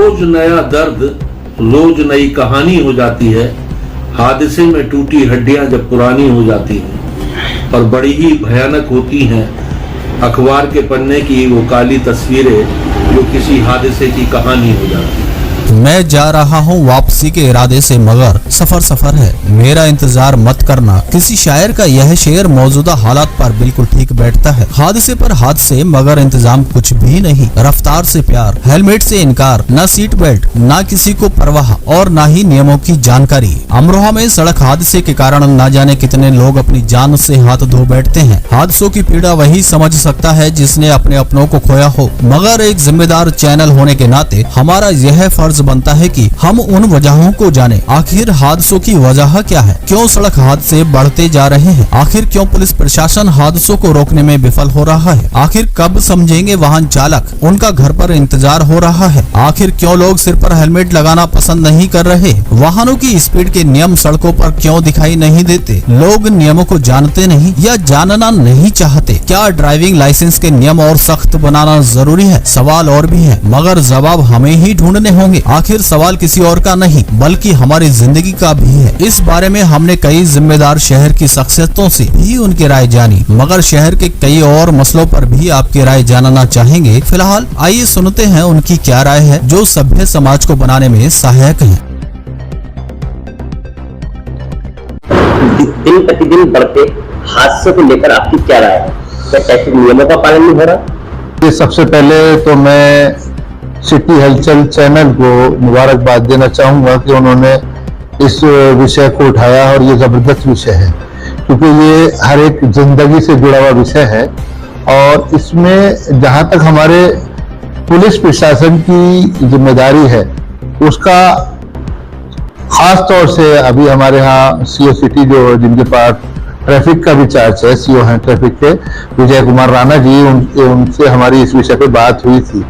रोज नया दर्द, रोज नई कहानी हो जाती है। हादसे में टूटी हड्डियां जब पुरानी हो जाती हैं और बड़ी ही भयानक होती हैं अखबार के पन्ने की वो काली तस्वीरें जो किसी हादसे की कहानी हो जाती है। मैं जा रहा हूँ वापसी के इरादे से, मगर सफर सफर है, मेरा इंतजार मत करना। किसी शायर का यह शेर मौजूदा हालात पर बिल्कुल ठीक बैठता है। हादसे पर हादसे, मगर इंतजाम कुछ भी नहीं। रफ्तार से प्यार, हेलमेट से इनकार, न सीट बेल्ट, न किसी को परवाह और न ही नियमों की जानकारी। अमरोहा में सड़क हादसे के कारण न जाने कितने लोग अपनी जान से हाथ धो बैठते हैं। हादसों की पीड़ा वही समझ सकता है जिसने अपने अपनों को खोया हो, मगर एक जिम्मेदार चैनल होने के नाते हमारा यह फर्ज बनता है कि हम उन वजहों को जाने। आखिर हादसों की वजह क्या है? क्यों सड़क हादसे बढ़ते जा रहे हैं? आखिर क्यों पुलिस प्रशासन हादसों को रोकने में विफल हो रहा है? आखिर कब समझेंगे वाहन चालक उनका घर पर इंतजार हो रहा है? आखिर क्यों लोग सिर पर हेलमेट लगाना पसंद नहीं कर रहे? वाहनों की स्पीड के नियम सड़कों पर क्यों दिखाई नहीं देते? लोग नियमों को जानते नहीं या जानना नहीं चाहते? क्या ड्राइविंग लाइसेंस के नियम और सख्त बनाना जरूरी है? सवाल और भी है, मगर जवाब हमें ही ढूंढने होंगे। आखिर सवाल किसी और का नहीं बल्कि हमारी जिंदगी का भी है। इस बारे में हमने कई जिम्मेदार शहर की शख्सियतों से भी उनकी राय जानी, मगर शहर के कई और मसलों पर भी आपकी राय जानना चाहेंगे। फिलहाल आइए सुनते हैं उनकी क्या राय है जो सभ्य समाज को बनाने में सहायक है। दिन प्रतिदिन बढ़ते हादसे को लेकर आपकी क्या राय है? क्या ट्रैफिक नियमों का पालन नहीं हो रहा? सबसे पहले तो मैं सिटी हलचल चैनल को मुबारकबाद देना चाहूँगा कि उन्होंने इस विषय को उठाया और ये ज़बरदस्त विषय है, क्योंकि ये हर एक जिंदगी से जुड़ा हुआ विषय है। और इसमें जहाँ तक हमारे पुलिस प्रशासन की जिम्मेदारी है उसका खास तौर से अभी हमारे यहाँ सीओ सिटी जो जिनके पास ट्रैफिक का भी चार्ज है, सीओ हैं ट्रैफिक के विजय कुमार राणा जी, उनसे हमारी इस विषय पे बात हुई थी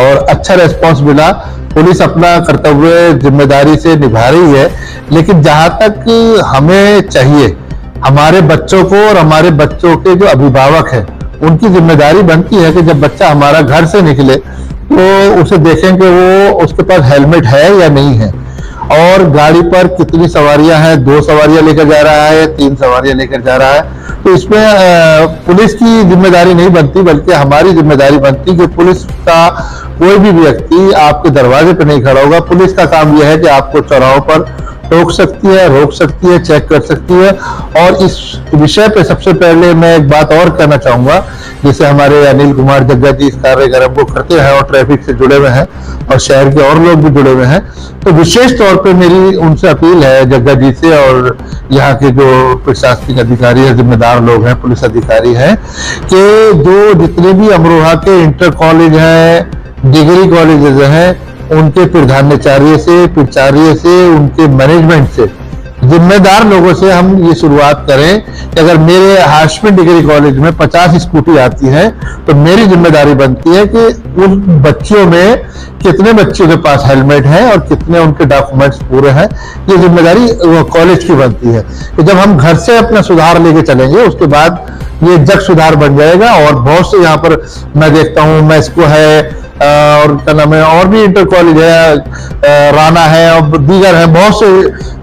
और अच्छा रेस्पॉन्स मिला। पुलिस अपना कर्तव्य जिम्मेदारी से निभा रही है, लेकिन जहां तक हमें चाहिए, हमारे बच्चों को और हमारे बच्चों के जो अभिभावक हैं उनकी जिम्मेदारी बनती है कि जब बच्चा हमारा घर से निकले तो उसे देखें कि वो उसके पास हेलमेट है या नहीं है, और गाड़ी पर कितनी सवारियां हैं, 2 सवारियां लेकर जा रहा है, 3 सवारियां लेकर जा रहा है। तो इसमें पुलिस की जिम्मेदारी नहीं बनती बल्कि हमारी जिम्मेदारी बनती कि पुलिस का कोई भी व्यक्ति आपके दरवाजे पर नहीं खड़ा होगा। पुलिस का काम यह है कि आपको चौराहों पर टोक सकती है, रोक सकती है, चेक कर सकती है। और इस विषय पे सबसे पहले मैं एक बात और कहना चाहूंगा, जैसे हमारे अनिल कुमार जग्गा जी इस कार्यक्रम को करते हैं और ट्रैफिक से जुड़े हुए हैं और शहर के और लोग भी जुड़े हुए हैं, तो विशेष तौर पे मेरी उनसे अपील है जग्गा जी से और यहाँ के जो प्रशासनिक अधिकारी है, जिम्मेदार लोग हैं, पुलिस अधिकारी हैं, कि जो जितने भी अमरोहा के इंटर कॉलेज हैं, डिग्री कॉलेजेस हैं, उनके प्रधानाचार्य से, प्राचार्य से, उनके मैनेजमेंट से, जिम्मेदार लोगों से हम ये शुरुआत करें कि अगर मेरे हाशमी डिग्री कॉलेज में 50 स्कूटी आती है तो मेरी जिम्मेदारी बनती है कि उन बच्चियों में कितने बच्चों के पास हेलमेट है और कितने उनके डॉक्यूमेंट्स पूरे हैं। ये जिम्मेदारी कॉलेज की बनती है कि जब हम घर से अपना सुधार लेके चलेंगे उसके बाद ये जग सुधार बन जाएगा। और बहुत से यहाँ पर मैं देखता हूँ, मैस्को है और क्या नाम है, और भी इंटर कॉलेज है, राना है और दीगर है, बहुत से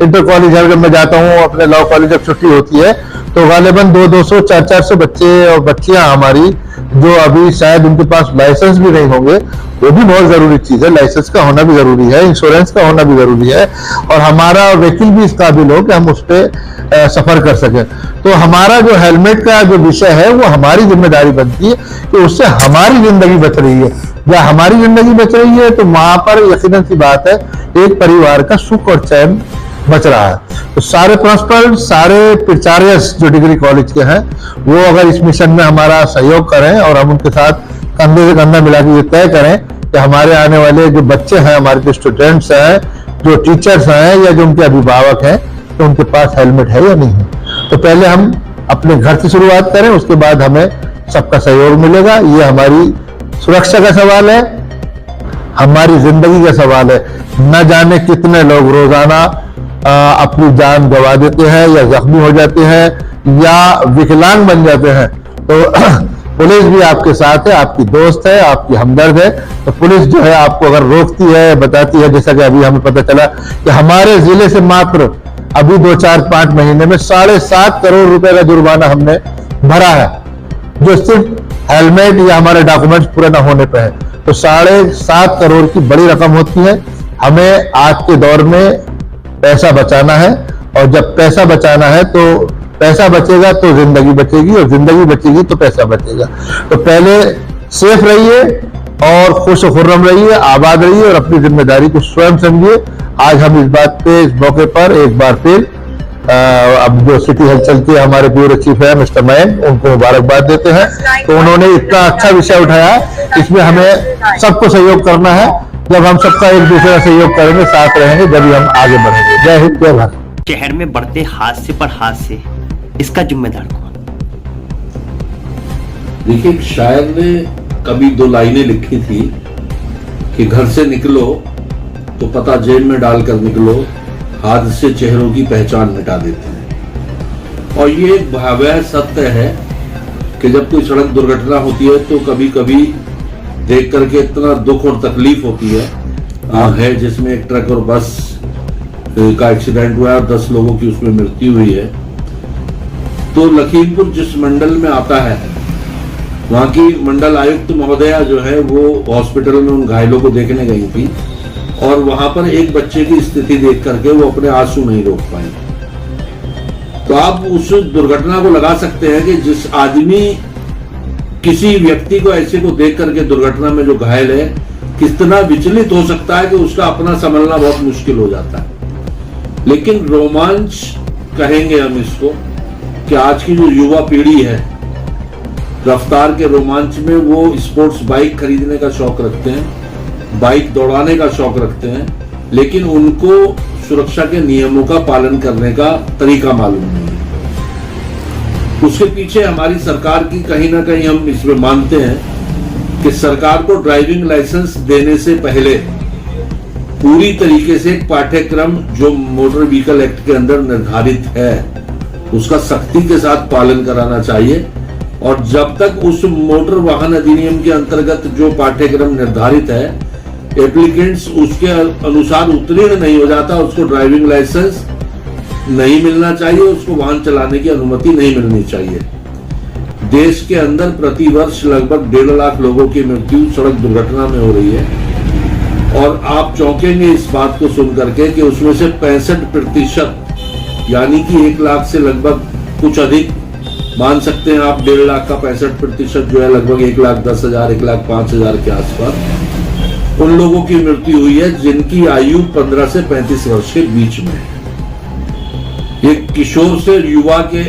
इंटर कॉलेज है। जब मैं जाता हूँ अपने लॉ कॉलेज जब छुट्टी होती है तो गालिबन 200-200, 400 बच्चे और बच्चियां हमारी जो अभी शायद उनके पास लाइसेंस भी नहीं होंगे, वो भी बहुत जरूरी चीज है। लाइसेंस का होना भी जरूरी है, इंश्योरेंस का होना भी जरूरी है और हमारा व्हीकल भी इस काबिल हो कि हम उस पर सफर कर सके। तो हमारा जो हेलमेट का जो विषय है वो हमारी जिम्मेदारी बनती है कि उससे हमारी जिंदगी बच रही है। या हमारी जिंदगी बच रही है तो वहां पर यकीनन सी बात है एक परिवार का सुख और चैन बच रहा है। तो सारे प्रिंसिपल, सारे प्राचार्य जो डिग्री कॉलेज के हैं वो अगर इस मिशन में हमारा सहयोग करें और हम उनके साथ कंधे से कंधा मिला के ये तय करें कि हमारे आने वाले जो बच्चे हैं, हमारे जो स्टूडेंट्स हैं, जो टीचर्स हैं या जो उनके अभिभावक हैं, तो उनके पास हेलमेट है या नहीं है। तो पहले हम अपने घर से शुरुआत करें, उसके बाद हमें सबका सहयोग मिलेगा। ये हमारी सुरक्षा का सवाल है, हमारी जिंदगी का सवाल है। न जाने कितने लोग रोजाना अपनी जान गंवा देते हैं या जख्मी हो जाते हैं या विकलांग बन जाते हैं। तो पुलिस भी आपके साथ है, आपकी दोस्त है, आपकी हमदर्द है। तो पुलिस जो है आपको अगर रोकती है, बताती है, जैसा कि अभी हमें पता चला कि हमारे जिले से मात्र अभी 2-4-5 महीने में 7.5 करोड़ रुपए का जुर्माना हमने भरा है, जो सिर्फ हेलमेट या हमारे डॉक्यूमेंट्स पूरे न होने पे है। तो 7.5 करोड़ की बड़ी रकम होती है। हमें आज के दौर में पैसा बचाना है, और जब पैसा बचाना है तो पैसा बचेगा तो जिंदगी बचेगी, और जिंदगी बचेगी तो पैसा बचेगा। तो पहले सेफ रहिए और खुश खुर्रम रहिए, आबाद रहिए और अपनी जिम्मेदारी को स्वयं समझिए। आज हम इस बात पे, इस मौके पर एक बार फिर अब जो सिटी हलचल के हमारे ब्यूरो चीफ है मिस्टर मयन, उनको मुबारकबाद देते हैं। तो उन्होंने इतना अच्छा विषय उठाया, इसमें हमें सबको सहयोग करना है। जब हम सबका एक दूसरे का सहयोग करेंगे, साथ रहेंगे, जब हम आगे बढ़ेंगे। जय हिंद, जय भारत। शहर में बढ़ते हादसे पर हादसे, इसका जिम्मेदार कौन? देखिए, एक शायर ने कभी 2 लाइनें लिखी थी कि घर से निकलो तो पता जेब में डालकर निकलो, हादसे चेहरों की पहचान मिटा देते हैं। और ये एक भयावह सत्य है कि जब कोई सड़क दुर्घटना होती है तो कभी कभी देख करके इतना दुख और तकलीफ होती है जिसमें एक ट्रक और बस का एक्सीडेंट हुआ और 10 लोगों की उसमें मृत्यु हुई है। तो लखीमपुर जिस मंडल में आता है, वहां की मंडल आयुक्त महोदया जो है वो हॉस्पिटल में उन घायलों को देखने गई थी, और वहां पर एक बच्चे की स्थिति देख करके वो अपने आंसू नहीं रोक पाई। तो आप उस दुर्घटना को लगा सकते हैं कि जिस आदमी, किसी व्यक्ति को ऐसे को देख करके दुर्घटना में जो घायल है, कितना विचलित हो सकता है कि उसका अपना संभलना बहुत मुश्किल हो जाता है। लेकिन रोमांच कहेंगे हम इसको कि आज की जो युवा पीढ़ी है, रफ्तार के रोमांच में वो स्पोर्ट्स बाइक खरीदने का शौक रखते हैं, बाइक दौड़ाने का शौक रखते हैं, लेकिन उनको सुरक्षा के नियमों का पालन करने का तरीका मालूम नहीं है। उसके पीछे हमारी सरकार की कहीं ना कहीं हम इसमें मानते हैं कि सरकार को ड्राइविंग लाइसेंस देने से पहले पूरी तरीके से एक पाठ्यक्रम जो मोटर व्हीकल एक्ट के अंदर निर्धारित है उसका सख्ती के साथ पालन कराना चाहिए। और जब तक उस मोटर वाहन अधिनियम के अंतर्गत जो पाठ्यक्रम निर्धारित है, एप्लीकेंट्स उसके अनुसार उत्तीर्ण नहीं हो जाता, उसको ड्राइविंग लाइसेंस नहीं मिलना चाहिए, उसको वाहन चलाने की अनुमति नहीं मिलनी चाहिए। देश के अंदर प्रतिवर्ष लगभग 1.5 लाख लोगों की मृत्यु सड़क दुर्घटना में हो रही है, और आप चौंकेंगे इस बात को सुन करके कि उसमें से 65% यानी कि 1 लाख से लगभग कुछ अधिक, मान सकते हैं आप 1.5 लाख का 65% जो है लगभग 1,10,000 1,05,000 के आसपास उन लोगों की मृत्यु हुई है जिनकी आयु 15 से 35 वर्ष के बीच में है। एक किशोर से युवा के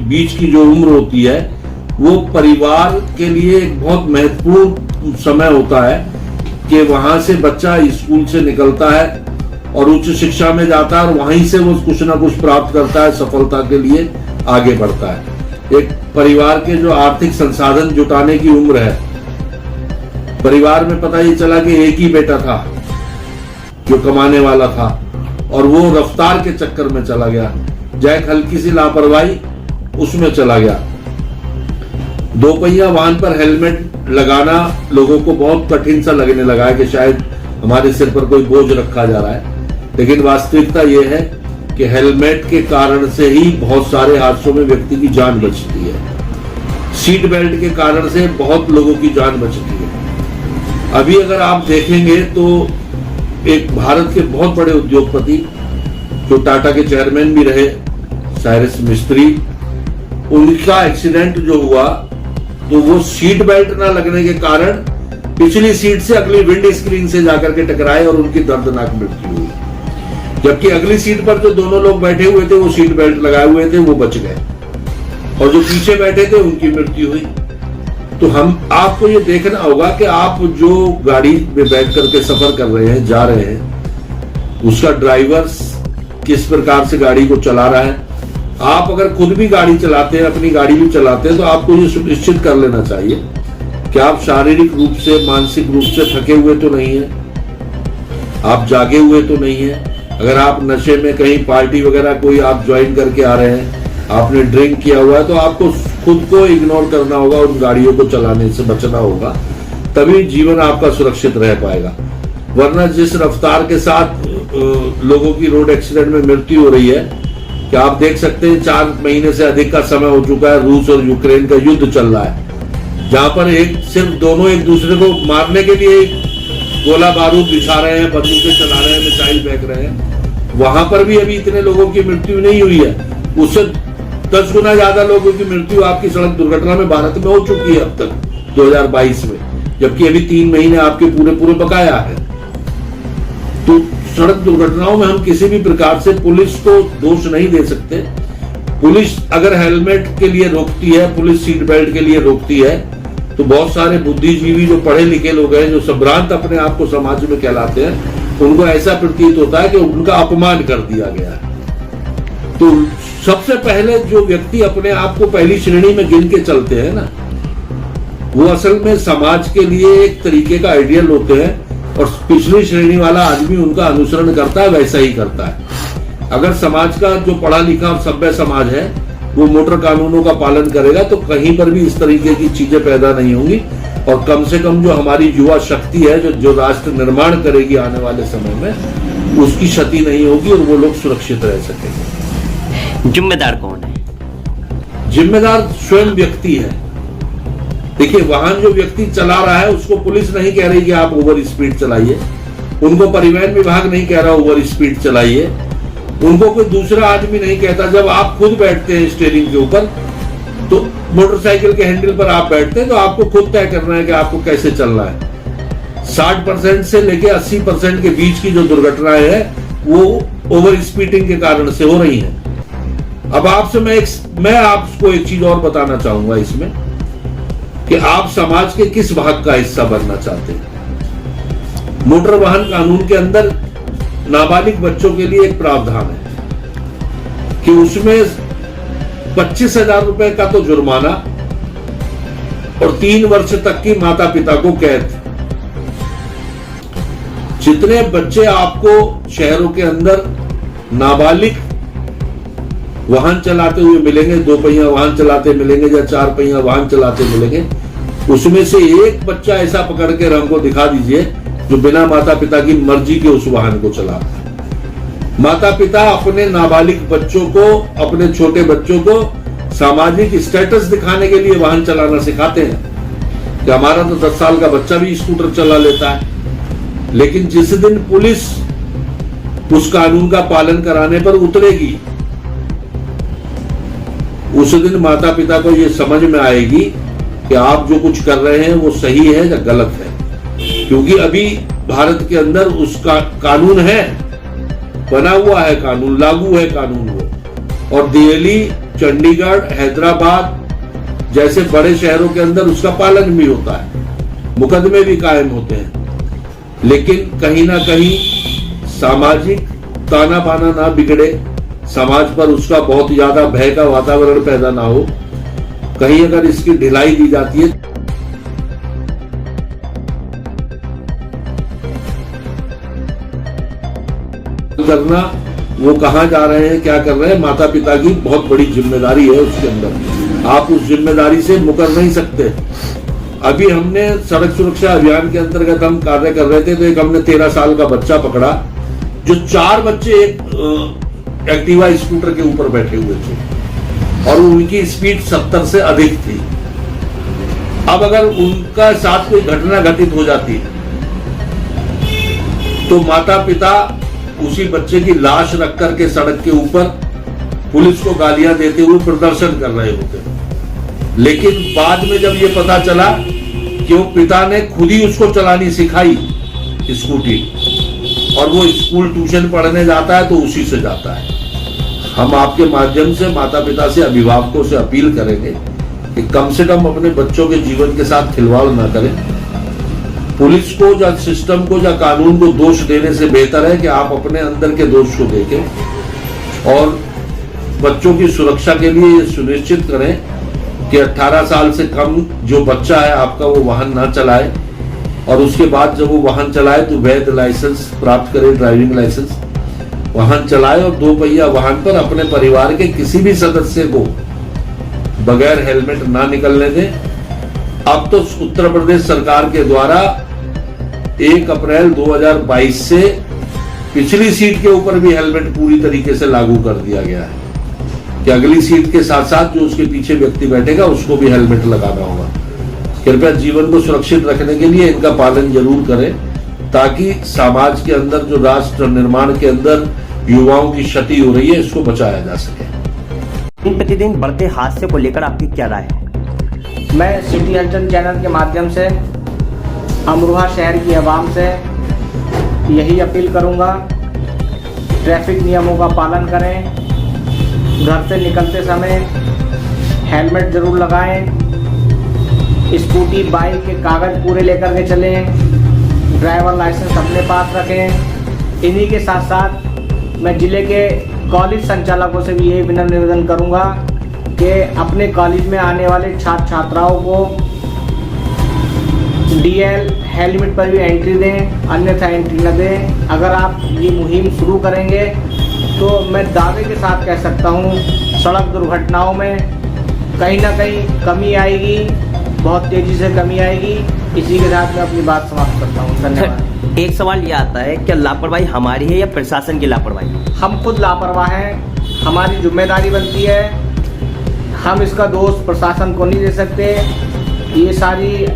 बीच की जो उम्र होती है वो परिवार के लिए एक बहुत महत्वपूर्ण समय होता है कि वहां से बच्चा स्कूल से निकलता है और उच्च शिक्षा में जाता है, और वहीं से वो कुछ ना कुछ प्राप्त करता है, सफलता के लिए आगे बढ़ता है। एक परिवार के जो आर्थिक संसाधन जुटाने की उम्र है, परिवार में पता ही चला कि एक ही बेटा था जो कमाने वाला था, और वो रफ्तार के चक्कर में चला गया, जैक हल्की सी लापरवाही उसमें चला गया। 2 पहिया वाहन पर हेलमेट लगाना लोगों को बहुत कठिन सा लगने लगा है कि शायद हमारे सिर पर कोई बोझ रखा जा रहा है, लेकिन वास्तविकता यह है कि हेलमेट के कारण से ही बहुत सारे हादसों में व्यक्ति की जान बचती है। सीट बेल्ट के कारण से बहुत लोगों की जान बचती है। अभी अगर आप देखेंगे तो एक भारत के बहुत बड़े उद्योगपति जो टाटा के चेयरमैन भी रहे, साइरस मिस्त्री, उनका एक्सीडेंट जो हुआ तो वो सीट बेल्ट ना लगने के कारण पिछली सीट से अगली विंड स्क्रीन से जाकर के टकराए और उनकी दर्दनाक मृत्यु हुई। जबकि अगली सीट पर जो दोनों लोग बैठे हुए थे वो सीट बेल्ट लगाए हुए थे, वो बच गए, और जो पीछे बैठे थे उनकी मृत्यु हुई। तो आपको ये देखना होगा कि आप जो गाड़ी में बैठ करके सफर कर रहे हैं, जा रहे हैं, उसका ड्राइवर किस प्रकार से गाड़ी को चला रहा है। आप अगर खुद भी गाड़ी चलाते हैं, अपनी गाड़ी भी चलाते हैं, तो आपको ये सुनिश्चित कर लेना चाहिए कि आप शारीरिक रूप से, मानसिक रूप से थके हुए तो नहीं है, आप जागे हुए तो नहीं है। अगर आप नशे में कहीं पार्टी वगैरह कोई आप ज्वाइन करके आ रहे हैं, आपने ड्रिंक किया हुआ है, तो आपको खुद को इग्नोर करना होगा, उन गाड़ियों को चलाने से बचना होगा, तभी जीवन आपका सुरक्षित रह पाएगा। वरना जिस रफ्तार के साथ लोगों की रोड एक्सीडेंट में मृत्यु हो रही है, कि आप देख सकते हैं 4 महीने से अधिक का समय हो चुका है, रूस और यूक्रेन का युद्ध चल रहा है, जहां पर सिर्फ दोनों एक दूसरे को मारने के लिए गोला बारूद बिछा रहे हैं, बंदूकें चला रहे हैं, मिसाइल फेंक रहे हैं। वहां पर भी अभी इतने लोगों की मृत्यु नहीं हुई है, उससे 10 गुना ज्यादा लोगों की मृत्यु आपकी सड़क दुर्घटना में भारत में हो चुकी है अब तक 2022 में, जबकि अभी 3 महीने आपके पूरे बकाया है। तो सड़क दुर्घटनाओं में हम किसी भी प्रकार से पुलिस को दोष नहीं दे सकते। पुलिस अगर हेलमेट के लिए रोकती है, पुलिस सीट बेल्ट के लिए रोकती है, तो बहुत सारे बुद्धिजीवी जो पढ़े लिखे लोग हैं, जो संभ्रांत अपने आप को समाज में कहलाते हैं, उनको ऐसा प्रतीत होता है कि उनका अपमान कर दिया गया है। तो सबसे पहले जो व्यक्ति अपने आप को पहली श्रेणी में गिन के चलते हैं ना, वो असल में समाज के लिए एक तरीके का आइडियल होते हैं, और पिछली श्रेणी वाला आदमी उनका अनुसरण करता है, वैसा ही करता है। अगर समाज का जो पढ़ा लिखा और सभ्य समाज है वो मोटर कानूनों का पालन करेगा, तो कहीं पर भी इस तरीके की चीजें पैदा नहीं होंगी, और कम से कम जो हमारी युवा शक्ति है, जो राष्ट्र निर्माण करेगी आने वाले समय में, उसकी क्षति नहीं होगी और वो लोग सुरक्षित रह सकेंगे। जिम्मेदार कौन है? जिम्मेदार स्वयं व्यक्ति है। देखिए, वाहन जो व्यक्ति चला रहा है उसको पुलिस नहीं कह रही कि आप ओवर स्पीड चलाइए, उनको परिवहन विभाग नहीं कह रहा ओवर स्पीड चलाइए, उनको कोई दूसरा आदमी नहीं कहता। जब आप खुद बैठते हैं स्टीयरिंग के ऊपर, तो मोटरसाइकिल के हैंडल पर आप बैठते हैं, तो आपको खुद तय करना है कि आपको कैसे चलना है। 60% से लेके 80% के बीच की जो दुर्घटनाएं हैं वो ओवर स्पीडिंग के कारण से हो रही हैं। अब आपसे मैं आपको एक चीज और बताना चाहूंगा इसमें, कि आप समाज के किस भाग का हिस्सा बनना चाहते हैं। मोटर वाहन कानून के अंदर नाबालिग बच्चों के लिए एक प्रावधान है कि उसमें 25,000 रुपए का तो जुर्माना और 3 वर्ष तक की माता पिता को कैद। जितने बच्चे आपको शहरों के अंदर नाबालिग वाहन चलाते हुए मिलेंगे, 2 पहिया वाहन चलाते मिलेंगे या 4 पहिया वाहन चलाते मिलेंगे, उसमें से एक बच्चा ऐसा पकड़ के हमको दिखा दीजिए जो बिना माता पिता की मर्जी के उस वाहन को चलाता है। माता पिता अपने नाबालिग बच्चों को, अपने छोटे बच्चों को सामाजिक स्टेटस दिखाने के लिए वाहन चलाना सिखाते हैं कि हमारा तो 10 साल का बच्चा भी स्कूटर चला लेता है। लेकिन जिस दिन पुलिस उस कानून का पालन कराने पर उतरेगी, उस दिन माता पिता को यह समझ में आएगी कि आप जो कुछ कर रहे हैं वो सही है या गलत है। क्योंकि अभी भारत के अंदर उसका कानून है, बना हुआ है कानून, लागू है कानून वो, और दिल्ली, चंडीगढ़, हैदराबाद जैसे बड़े शहरों के अंदर उसका पालन भी होता है, मुकदमे भी कायम होते हैं। लेकिन कहीं ना कहीं सामाजिक ताना बाना ना बिगड़े, समाज पर उसका बहुत ज्यादा भय का वातावरण पैदा ना हो, कहीं अगर इसकी ढिलाई दी जाती है करना, वो कहां जा रहे हैं, क्या कर रहे हैं, माता पिता की बहुत बड़ी जिम्मेदारी है उसके अंदर। आप उस जिम्मेदारी से मुकर नहीं सकते। अभी हमने सड़क सुरक्षा अभियान के अंतर्गत हम कार्य कर रहे थे, तो एक हमने 13 साल का बच्चा पकड़ा, जो 4 बच्चे एक एक्टिवा स्कूटर के ऊपर बैठे हुए थे और उनकी स्पीड 70 से अधिक थी। अब अगर उनका साथ कोई घटना घटित हो जाती है तो माता पिता उसी बच्चे की लाश रख करके सड़क के ऊपर पुलिस को गालियां देते हुए प्रदर्शन कर रहे होते। लेकिन बाद में जब ये पता चला कि वो पिता ने खुद ही उसको चलानी सिखाई स्कूटी, और वो स्कूल ट्यूशन पढ़ने जाता है तो उसी से जाता है। हम आपके माध्यम से माता पिता से, अभिभावकों से अपील करेंगे कि कम से कम अपने बच्चों के जीवन के साथ खिलवाड़ ना करें। पुलिस को या सिस्टम को या कानून को दोष देने से बेहतर है कि आप अपने अंदर के दोष को देखें और बच्चों की सुरक्षा के लिए ये सुनिश्चित करें कि 18 साल से कम जो बच्चा है आपका वो वाहन ना चलाए, और उसके बाद जब वो वाहन चलाए तो वैध लाइसेंस प्राप्त करे, ड्राइविंग लाइसेंस, वाहन चलाए और 2 पहिया वाहन पर अपने परिवार के किसी भी सदस्य को बगैर हेलमेट ना निकलने दें। अब तो उत्तर प्रदेश सरकार के द्वारा 1 अप्रैल 2022 से पिछली सीट के ऊपर भी हेलमेट पूरी तरीके से लागू कर दिया गया है कि अगली सीट के साथ साथ जो उसके पीछे व्यक्ति बैठेगा उसको भी हेलमेट लगाना होगा। कृपया जीवन को सुरक्षित रखने के लिए इनका पालन जरूर करें, ताकि समाज के अंदर जो राष्ट्र निर्माण के अंदर युवाओं की क्षति हो रही है इसको बचाया जा सके। दिन प्रतिदिन बढ़ते हादसे को लेकर आपकी क्या राय है? मैं सिटी हलचल चैनल के माध्यम से अमरोहा शहर की आवाम से यही अपील करूंगा, ट्रैफिक नियमों का पालन करें, घर से निकलते समय हेलमेट जरूर लगाएं, स्कूटी बाइक के कागज़ पूरे लेकर के चलें, ड्राइवर लाइसेंस अपने पास रखें। इन्हीं के साथ साथ मैं ज़िले के कॉलेज संचालकों से भी यही विनम्र निवेदन करूंगा कि अपने कॉलेज में आने वाले छात्र छात्राओं को डीएल हेलमेट पर भी एंट्री दें, अन्यथा एंट्री न दें। अगर आप ये मुहिम शुरू करेंगे तो मैं दावे के साथ कह सकता हूँ सड़क दुर्घटनाओं में कहीं ना कहीं कमी आएगी, बहुत तेज़ी से कमी आएगी। इसी के साथ मैं अपनी बात समाप्त करता हूँ। धन्यवाद। एक सवाल ये आता है, क्या लापरवाही हमारी है या प्रशासन की लापरवाही? हम खुद लापरवाह हैं, हमारी जिम्मेदारी बनती है, हम इसका दोष प्रशासन को नहीं दे सकते। ये सारी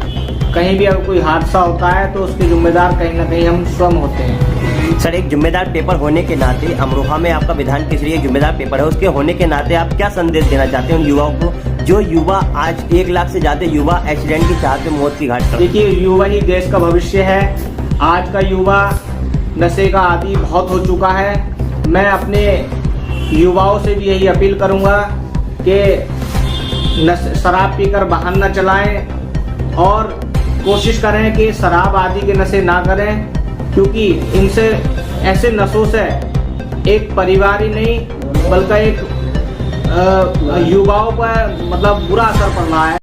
कहीं भी अगर कोई हादसा होता है तो उसके जिम्मेदार कहीं ना कहीं हम स्वयं होते हैं। सर, एक जिम्मेदार पेपर होने के नाते अमरोहा में आपका विधान केसरी एक जिम्मेदार पेपर है, उसके होने के नाते आप क्या संदेश देना चाहते हैं उन युवाओं को जो युवा आज 1 लाख से ज़्यादा युवा एक्सीडेंट की चाहते मौत की घाट पर? देखिए, युवा ही देश का भविष्य है। आज का युवा नशे का आदी बहुत हो चुका है। मैं अपने युवाओं से भी यही अपील करूंगा कि शराब पीकर वाहन न चलाएं और कोशिश करें कि शराब आदि के नशे ना करें, क्योंकि इनसे ऐसे नशों से एक परिवार ही नहीं बल्कि एक युवाओं पर मतलब बुरा असर पड़ रहा है।